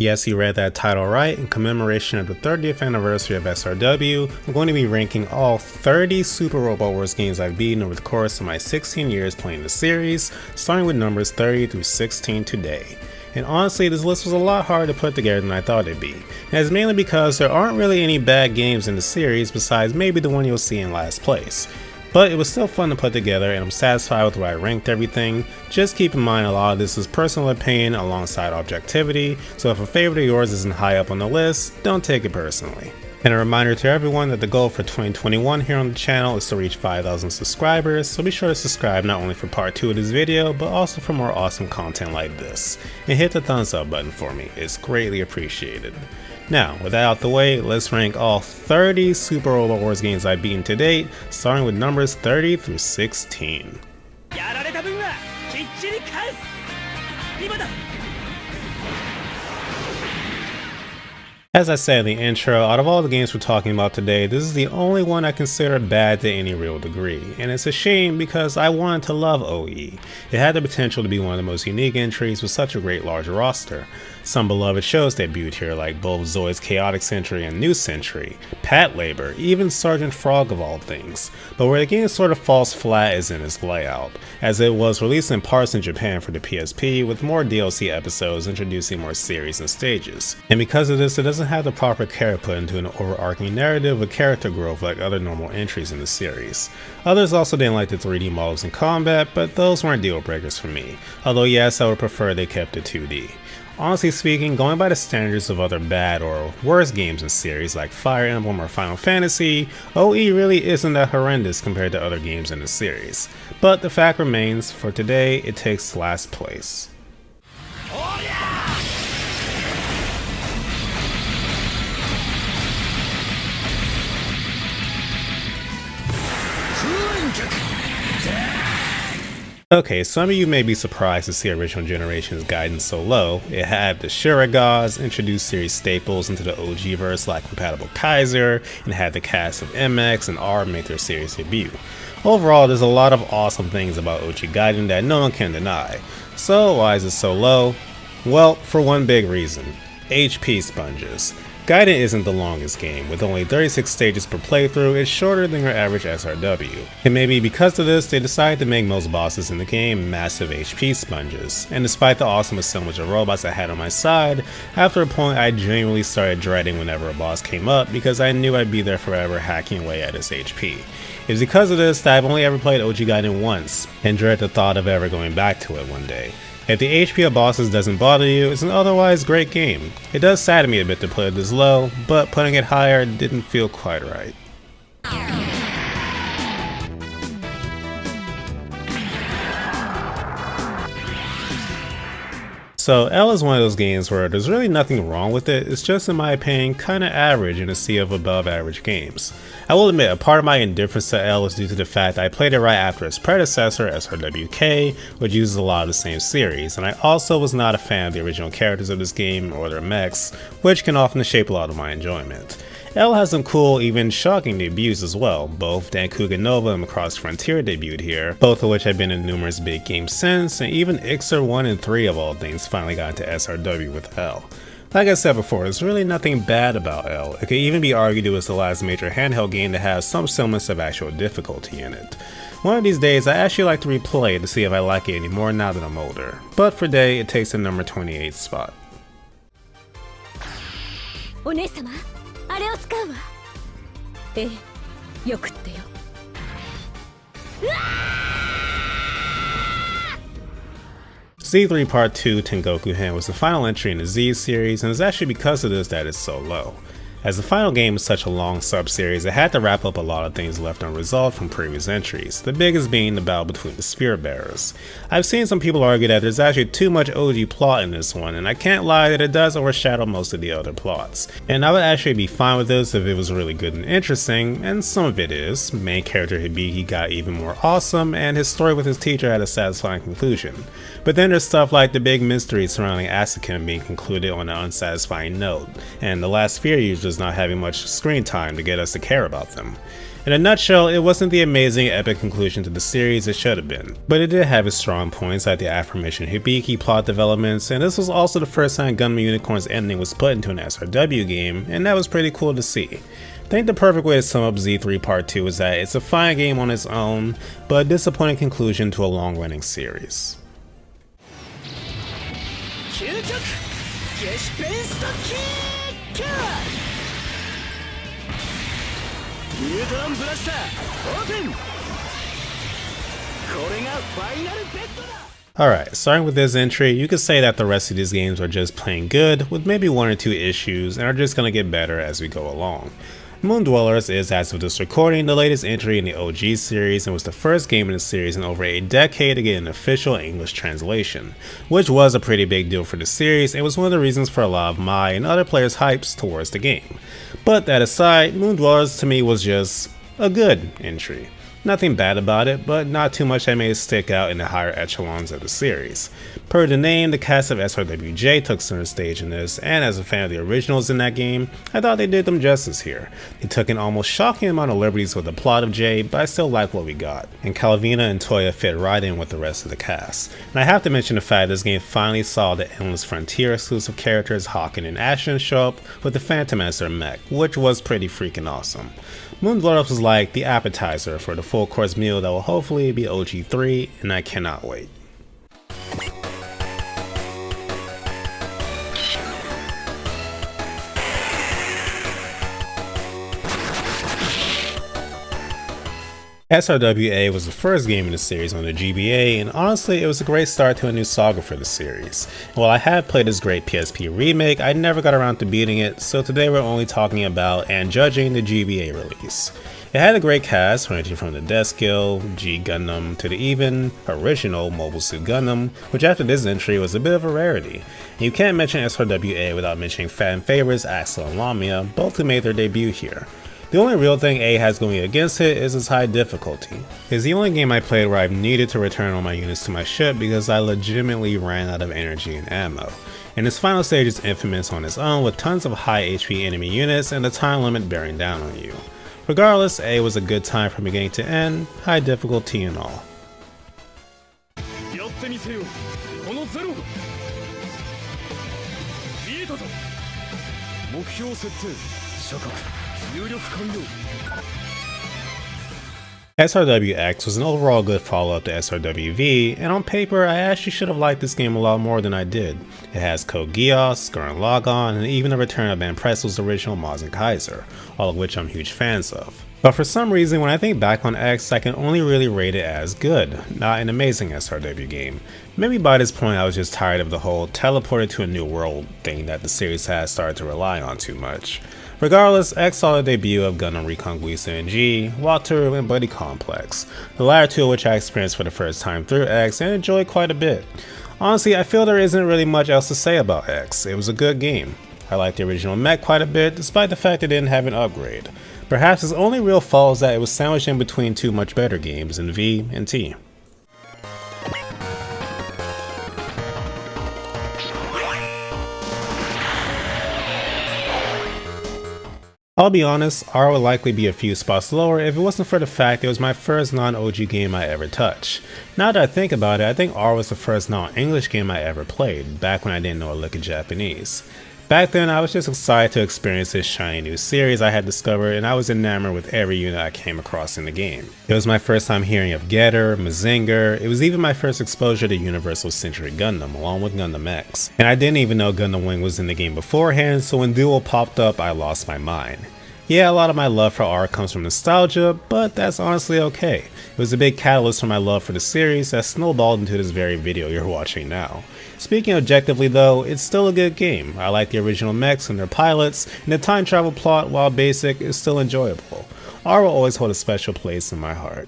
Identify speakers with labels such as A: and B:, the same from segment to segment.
A: Yes, you read that title right. In commemoration of the 30th anniversary of SRW, I'm going to be ranking all 30 Super Robot Wars games I've beaten over the course of my 16 years playing the series, starting with numbers 30 through 16 today. And honestly, this list was a lot harder to put together than I thought it'd be. And it's mainly because there aren't really any bad games in the series besides maybe the one you'll see in last place. But it was still fun to put together, and I'm satisfied with where I ranked everything. Just keep in mind a lot of this is personal opinion alongside objectivity, so if a favorite of yours isn't high up on the list, don't take it personally. And a reminder to everyone that the goal for 2021 here on the channel is to reach 5,000 subscribers, so be sure to subscribe not only for part 2 of this video, but also for more awesome content like this. And hit the thumbs up button for me, it's greatly appreciated. Now, with that out the way, let's rank all 30 Super Robot Wars games I've beaten to date, starting with numbers 30 through 16. As I said in the intro, out of all the games we're talking about today, this is the only one I consider bad to any real degree, and it's a shame because I wanted to love OE. It had the potential to be one of the most unique entries with such a great large roster. Some beloved shows debuted here like both Zoid's Chaotic Century and New Century, Pat Labor, even Sergeant Frog of all things. But where the game sort of falls flat is in its layout, as it was released in parts in Japan for the PSP with more DLC episodes introducing more series and stages. And because of this, it doesn't have the proper care put into an overarching narrative with character growth like other normal entries in the series. Others also didn't like the 3D models in combat, but those weren't deal breakers for me, although yes, I would prefer they kept it 2D. Honestly speaking, going by the standards of other bad or worse games in series like Fire Emblem or Final Fantasy, OE really isn't that horrendous compared to other games in the series. But the fact remains, for today, it takes last place. Oh, yeah! Okay, some of you may be surprised to see original generation's Gaiden so low. It had the Shurigas, introduced series staples into the OG verse like compatible Kaiser, and had the cast of MX and R make their series debut. Overall, there's a lot of awesome things about OG Gaiden that no one can deny. So why is it so low? Well, for one big reason, HP sponges. Gaiden isn't the longest game, with only 36 stages per playthrough. It's shorter than your average SRW. And maybe because of this, they decided to make most bosses in the game massive HP sponges. And despite the awesome assemblage of robots I had on my side, after a point I genuinely started dreading whenever a boss came up because I knew I'd be there forever hacking away at his HP. It's because of this that I've only ever played OG Gaiden once, and dread the thought of ever going back to it one day. If the HP of bosses doesn't bother you, it's an otherwise great game. It does sadden me a bit to put it this low, but putting it higher didn't feel quite right. So L is one of those games where there's really nothing wrong with it, it's just in my opinion kinda average in a sea of above average games. I will admit a part of my indifference to L is due to the fact that I played it right after its predecessor SRWK, which uses a lot of the same series, and I also was not a fan of the original characters of this game or their mechs, which can often shape a lot of my enjoyment. L has some cool, even shocking debuts as well. Both Dankuga Nova and Macross Frontier debuted here, both of which have been in numerous big games since, and even Ixer 1 and 3 of all things finally got into SRW with L. Like I said before, there's really nothing bad about L. It could even be argued it was the last major handheld game that has some semblance of actual difficulty in it. One of these days I actually like to replay it to see if I like it anymore now that I'm older, but for today it takes the number 28 spot.
B: あれを使うわ。ええ、よくってよ。
A: Z3 Part 2 Tengoku Hen was the final entry in the Z series, and it's actually because of this that it's so low. As the final game is such a long sub-series, it had to wrap up a lot of things left unresolved from previous entries, the biggest being the battle between the Spear Bearers. I've seen some people argue that there's actually too much OG plot in this one, and I can't lie that it does overshadow most of the other plots. And I would actually be fine with this if it was really good and interesting, and some of it is. Main character Hibiki got even more awesome, and his story with his teacher had a satisfying conclusion. But then there's stuff like the big mystery surrounding Asukin being concluded on an unsatisfying note, and the last Sphere users not having much screen time to get us to care about them. In a nutshell, it wasn't the amazing epic conclusion to the series it should have been, but it did have its strong points like the aforementioned Hibiki plot developments, and this was also the first time Gundam Unicorn's ending was put into an SRW game, and that was pretty cool to see. I think the perfect way to sum up Z3 Part 2 is that it's a fine game on its own, but a disappointing conclusion to a long-running series. Alright, starting with this entry, you could say that the rest of these games are just plain good, with maybe one or two issues, and are just gonna get better as we go along. Moon Dwellers is, as of this recording, the latest entry in the OG series and was the first game in the series in over a decade to get an official English translation, which was a pretty big deal for the series and was one of the reasons for a lot of my and other players' hypes towards the game. But that aside, Moon Dwellers to me was just a good entry. Nothing bad about it, but not too much that made it stick out in the higher echelons of the series. Per the name, the cast of SRWJ took center stage in this, and as a fan of the originals in that game, I thought they did them justice here. They took an almost shocking amount of liberties with the plot of J, but I still like what we got. And Calavina and Toya fit right in with the rest of the cast. And I have to mention the fact this game finally saw the Endless Frontier exclusive characters Hawken and Ashton show up with the Phantom as their mech, which was pretty freaking awesome. Moon Dwellers was like the appetizer for the full course meal that will hopefully be OG3, and I cannot wait. SRWA was the first game in the series on the GBA, and honestly it was a great start to a new saga for the series. And while I have played this great PSP remake, I never got around to beating it, so today we're only talking about and judging the GBA release. It had a great cast ranging from the Death Skill, G Gundam, to the even original Mobile Suit Gundam, which after this entry was a bit of a rarity. And you can't mention SRWA without mentioning fan favorites Axel and Lamia, both who made their debut here. The only real thing A has going against it is its high difficulty. It's the only game I played where I've needed to return all my units to my ship because I legitimately ran out of energy and ammo. And its final stage is infamous on its own with tons of high HP enemy units and the time limit bearing down on you. Regardless, A was a good time from beginning to end, high difficulty and all. SRWX was an overall good follow-up to SRWV, and on paper I actually should have liked this game a lot more than I did. It has Code Geass, Gurren Lagann, and even a return of Van Pressel's original Maz and Kaiser, all of which I'm huge fans of. But for some reason, when I think back on X, I can only really rate it as good, not an amazing SRW game. Maybe by this point I was just tired of the whole teleported to a new world thing that the series has started to rely on too much. Regardless, X saw the debut of Gundam Reconquista and G, Wataru, and Buddy Complex, the latter two of which I experienced for the first time through X and enjoyed quite a bit. Honestly, I feel there isn't really much else to say about X. It was a good game. I liked the original mech quite a bit, despite the fact it didn't have an upgrade. Perhaps its only real fault is that it was sandwiched in between two much better games in V and T. I'll be honest, R would likely be a few spots lower if it wasn't for the fact it was my first non-OG game I ever touched. Now that I think about it, I think R was the first non-English game I ever played, back when I didn't know a lick of Japanese. Back then, I was just excited to experience this shiny new series I had discovered, and I was enamored with every unit I came across in the game. It was my first time hearing of Getter, Mazinger, it was even my first exposure to Universal Century Gundam, along with Gundam X. And I didn't even know Gundam Wing was in the game beforehand, so when Duel popped up, I lost my mind. Yeah, a lot of my love for R comes from nostalgia, but that's honestly okay. It was a big catalyst for my love for the series that snowballed into this very video you're watching now. Speaking objectively though, it's still a good game. I like the original mechs and their pilots, and the time travel plot, while basic, is still enjoyable. R will always hold a special place in my heart.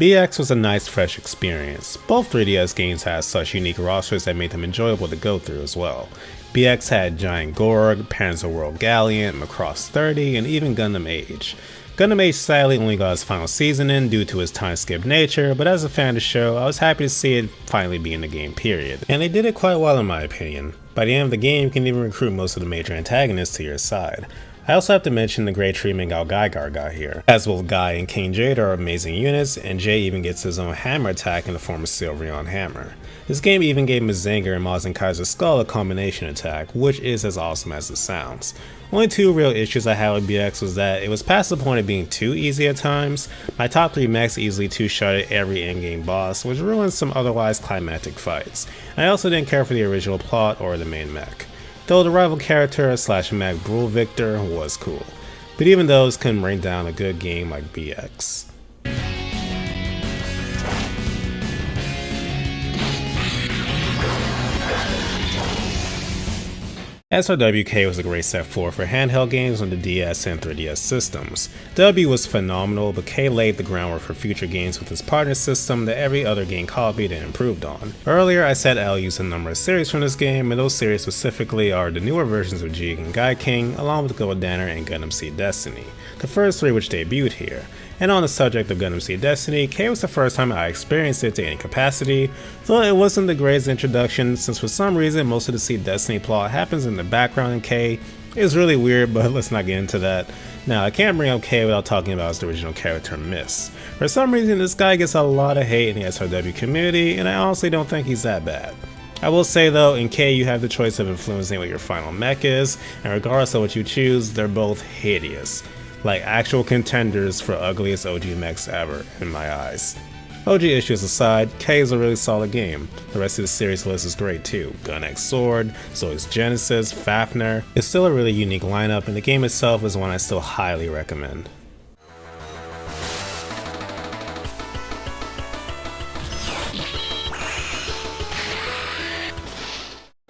A: BX was a nice fresh experience. Both 3DS games had such unique rosters that made them enjoyable to go through as well. BX had Giant Gorg, Panzer World Galleon, Macross 30, and even Gundam Age. Gundam Age sadly only got its final season in due to its time skip nature, but as a fan of the show, I was happy to see it finally be in the game period. And they did it quite well in my opinion. By the end of the game, you can even recruit most of the major antagonists to your side. I also have to mention the great treatment GAIDEN got here, as both Guy and King Jade are amazing units, and Jay even gets his own hammer attack in the form of Sylveon Hammer. This game even gave Mazinger and Maz and Kaiser's Skull a combination attack, which is as awesome as it sounds. Only two real issues I had with BX was that it was past the point of being too easy at times. My top 3 mechs easily two-shotted every endgame boss, which ruined some otherwise climactic fights. I also didn't care for the original plot or the main mech, though the rival character / mech Brule Victor was cool. But even those couldn't bring down a good game like BX. SRWK was a great step forward for handheld games on the DS and 3DS systems. W was phenomenal, but K laid the groundwork for future games with his partner system that every other game copied and improved on. Earlier I said I'll use a number of series from this game, and those series specifically are the newer versions of Jigen King, along with Goldanner and Gundam Seed Destiny, the first 3 which debuted here. And on the subject of Gundam Seed Destiny, K was the first time I experienced it to any capacity, though it wasn't the greatest introduction since for some reason most of the Seed Destiny plot happens in the background in K. It's really weird, but let's not get into that. Now, I can't bring up K without talking about his original character, Miss. For some reason, this guy gets a lot of hate in the SRW community, and I honestly don't think he's that bad. I will say though, in K you have the choice of influencing what your final mech is, and regardless of what you choose, they're both hideous. Like actual contenders for ugliest OG mechs ever, in my eyes. OG issues aside, K is a really solid game. The rest of the series list is great too. Gun X Sword, Zoe's Genesis, Fafnir. It's still a really unique lineup, and the game itself is one I still highly recommend.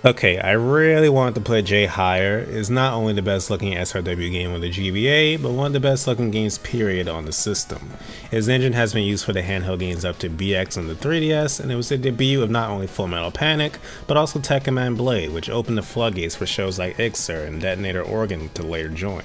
A: Okay, I really wanted to play J Higher. It's not only the best looking SRW game on the GBA, but one of the best looking games period on the system. His engine has been used for the handheld games up to BX on the 3DS, and it was the debut of not only Fullmetal Panic, but also Tekkaman Blade, which opened the floodgates for shows like Ixer and Detonator Organ to later join.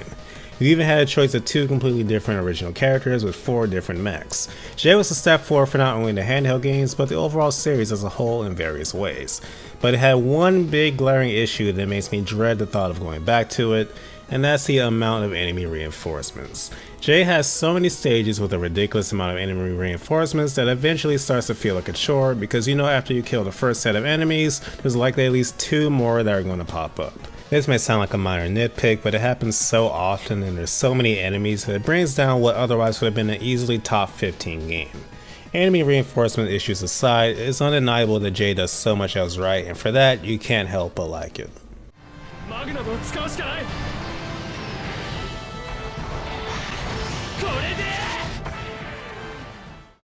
A: You even had a choice of 2 completely different original characters with 4 different mechs. J was a step forward for not only the handheld games, but the overall series as a whole in various ways. But it had one big glaring issue that makes me dread the thought of going back to it, and that's the amount of enemy reinforcements. J has so many stages with a ridiculous amount of enemy reinforcements that eventually starts to feel like a chore, because you know after you kill the first set of enemies, there's likely at least 2 more that are going to pop up. This may sound like a minor nitpick, but it happens so often and there's so many enemies that it brings down what otherwise would have been an easily top 15 game. Enemy reinforcement issues aside, it's undeniable that J does so much else right, and for that, you can't help but like it.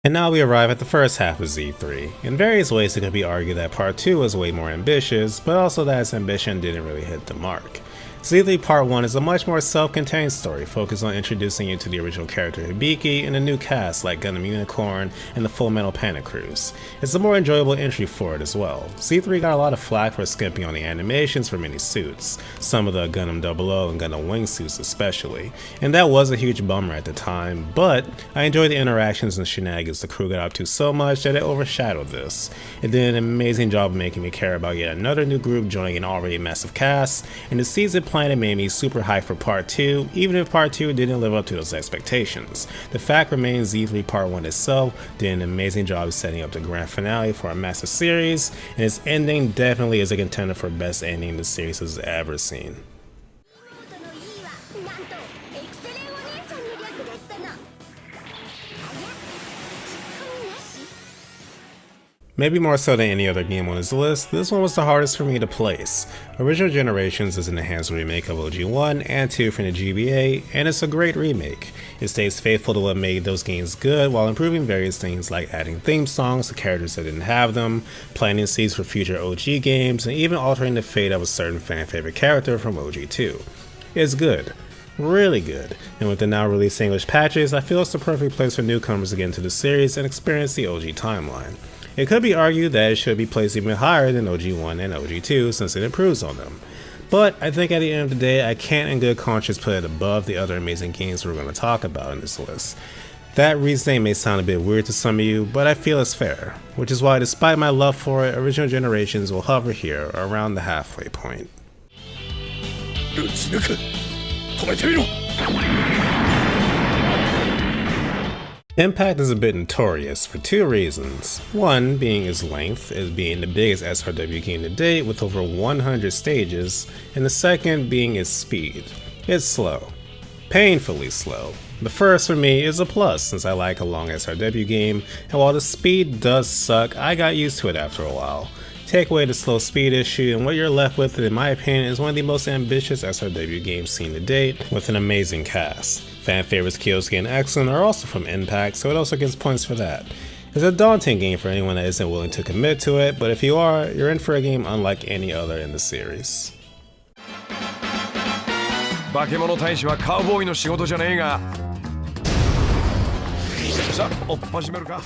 A: And now we arrive at the first half of Z3. In various ways it could be argued that part 2 was way more ambitious, but also that its ambition didn't really hit the mark. Z3 Part 1 is a much more self-contained story focused on introducing you to the original character Hibiki and a new cast like Gundam Unicorn and the Fullmetal Panic crews. It's a more enjoyable entry for it as well. Z3 got a lot of flack for skimping on the animations for many suits, some of the Gundam 00 and Gundam Wing suits especially, and that was a huge bummer at the time, but I enjoyed the interactions and shenanigans the crew got up to so much that it overshadowed this. It did an amazing job of making me care about yet another new group joining an already massive cast, and the season Planet made me super hyped for part 2, even if part 2 didn't live up to those expectations. The fact remains Z3 Part 1 itself did an amazing job of setting up the grand finale for a massive series, and its ending definitely is a contender for best ending the series has ever seen. Maybe more so than any other game on this list, this one was the hardest for me to place. Original Generations is an enhanced remake of OG 1 and 2 from the GBA, and it's a great remake. It stays faithful to what made those games good while improving various things like adding theme songs to characters that didn't have them, planting seeds for future OG games, and even altering the fate of a certain fan favorite character from OG 2. It's good. Really good, and with the now released English patches, I feel it's the perfect place for newcomers to get into the series and experience the OG timeline. It could be argued that it should be placed even higher than OG 1 and OG 2 since it improves on them. But I think at the end of the day, I can't in good conscience put it above the other amazing games we're going to talk about in this list. That reasoning may sound a bit weird to some of you, but I feel it's fair, which is why despite my love for it, Original Generations will hover here around the halfway point. Impact is a bit notorious for two reasons. One being its length, as being the biggest SRW game to date with over 100 stages, and the second being its speed. It's slow. Painfully slow. The first for me is a plus since I like a long SRW game, and while the speed does suck, I got used to it after a while. Take away the slow speed issue and what you're left with, in my opinion, is one of the most ambitious SRW games seen to date, with an amazing cast. Fan favorites Kyosuke and Exxon are also from Impact, so it also gets points for that. It's a daunting game for anyone that isn't willing to commit to it, but if you are, you're in for a game unlike any other in the series.
C: 化け物大使はカウボーイの仕事じゃねえが。さあ、追っ始めるか。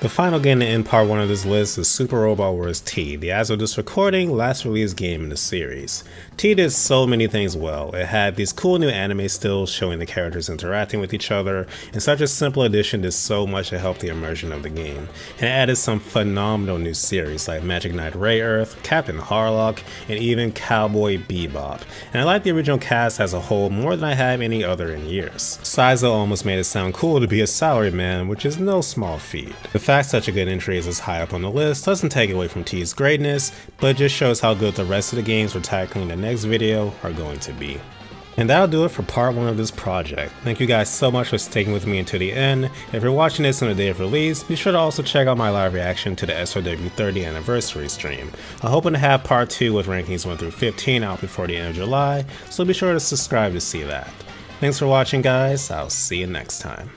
A: The final game to end part 1 of this list is Super Robot Wars T, the as of this recording last released game in the series. T did so many things well. It had these cool new anime stills showing the characters interacting with each other, and such a simple addition did so much to help the immersion of the game. And it added some phenomenal new series like Magic Knight Ray Earth, Captain Harlock, and even Cowboy Bebop. And I like the original cast as a whole more than I have any other in years. Saizo almost made it sound cool to be a salaryman, which is no small feat. The fact such a good entry is as high up on the list doesn't take away from T's greatness, but it just shows how good the rest of the games we're tackling in the next video are going to be. And that'll do it for part 1 of this project. Thank you guys so much for sticking with me until the end. If you're watching this on the day of release, be sure to also check out my live reaction to the SRW 30th anniversary stream. I'm hoping to have part 2 with rankings 1 through 15 out before the end of July, so be sure to subscribe to see that. Thanks for watching guys, I'll see you next time.